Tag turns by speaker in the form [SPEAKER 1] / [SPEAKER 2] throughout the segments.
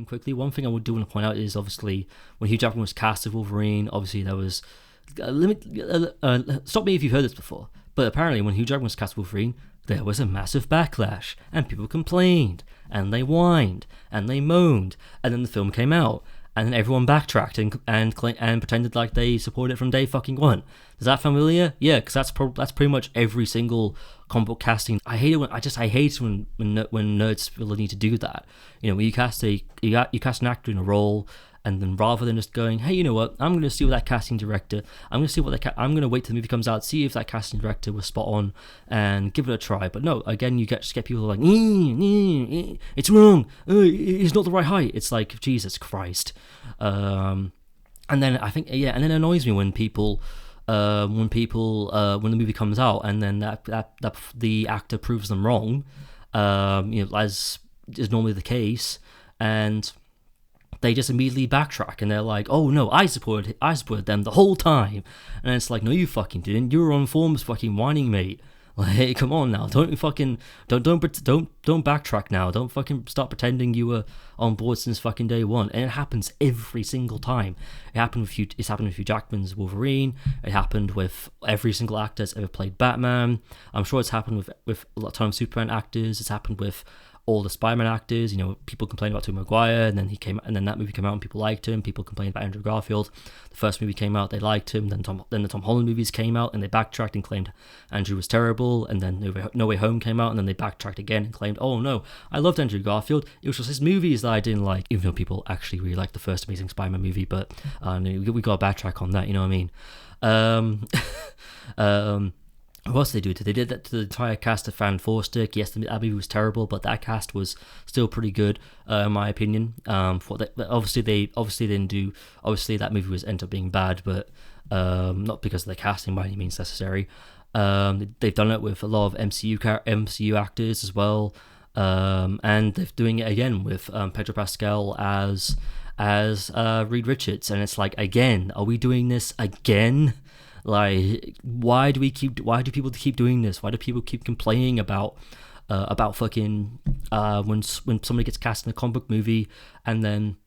[SPEAKER 1] quickly. One thing I do want to point out is obviously when Hugh Jackman was cast as Wolverine, obviously there was stop me if you've heard this before, but apparently when Hugh Jackman was cast as Wolverine, there was a massive backlash, and people complained, and they whined, and they moaned, and then the film came out, and then everyone backtracked and pretended like they supported it from day fucking one. Is that familiar? Yeah, because that's pretty much every single comic book casting. I hate it when nerds feel the need to do that. You know, when you cast an actor in a role, and then rather than just going, hey, you know what, I'm going to see what that casting director, I'm going to wait till the movie comes out, see if that casting director was spot on, and give it a try. But no, again, you just get people like, it's wrong, it's not the right height. It's like, Jesus Christ. And then I think, and then it annoys me when people, when the movie comes out and then that the actor proves them wrong, as is normally the case, and they just immediately backtrack and they're like, oh no, I supported them the whole time. And it's like, no, you fucking didn't. You were on forums fucking whining, mate. Like, hey, come on now, don't backtrack now. Don't fucking start pretending you were on board since fucking day one. And it happens every single time. It's happened with Hugh Jackman's Wolverine. It happened with every single actor that's ever played Batman. I'm sure it's happened with a lot of time Superman actors. It's happened with all the Spider-Man actors. You know, people complained about Tobey Maguire, and then that movie came out and people liked him. People complained about Andrew Garfield. The first movie came out, they liked him. Then the Tom Holland movies came out and they backtracked and claimed Andrew was terrible. And then No Way Home came out and then they backtracked again and claimed, oh no, I loved Andrew Garfield. It was just his movies that I didn't like, even though people actually really liked the first Amazing Spider-Man movie. But we got to backtrack on that. You know what I mean? What else did they do? They did that to the entire cast of Fan Forstick. Yes, the movie was terrible, but that cast was still pretty good, in my opinion. Obviously they didn't do. Obviously, that movie ended up being bad, but not because of the casting by any means necessary. They've done it with a lot of MCU actors as well, and they're doing it again with Pedro Pascal as Reed Richards, and it's like, again, are we doing this again? Like, why do people keep doing this? Why do people keep complaining about fucking when somebody gets cast in a comic book movie and then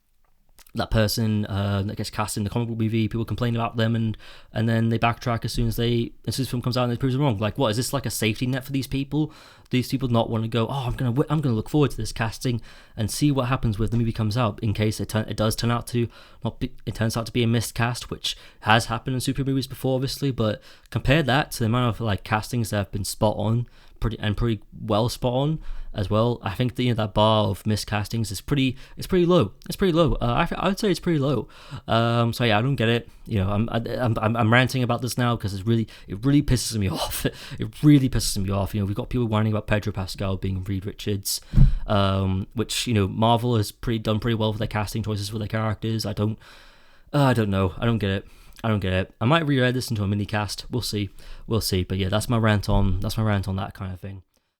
[SPEAKER 1] that person that gets cast in the comic book movie, people complain about them and then they backtrack as soon as the film comes out and they prove them wrong. Like, what is this, like a safety net for these people? These people not want to go, oh, I'm gonna look forward to this casting and see what happens when the movie comes out, in case it turns out to be a miscast, which has happened in super movies before, obviously. But compare that to the amount of like castings that have been spot on, pretty well spot on as well. I think that bar of miscastings is pretty low. It's pretty low. I would say it's pretty low. So yeah, I don't get it. You know, I'm ranting about this now because it really pisses me off. It really pisses me off. You know, we've got people whining about Pedro Pascal being Reed Richards, which, you know, Marvel has done pretty well with their casting choices for their characters. I don't know. I don't get it. I might reread this into a mini cast. We'll see. But yeah, that's my rant on that kind of thing.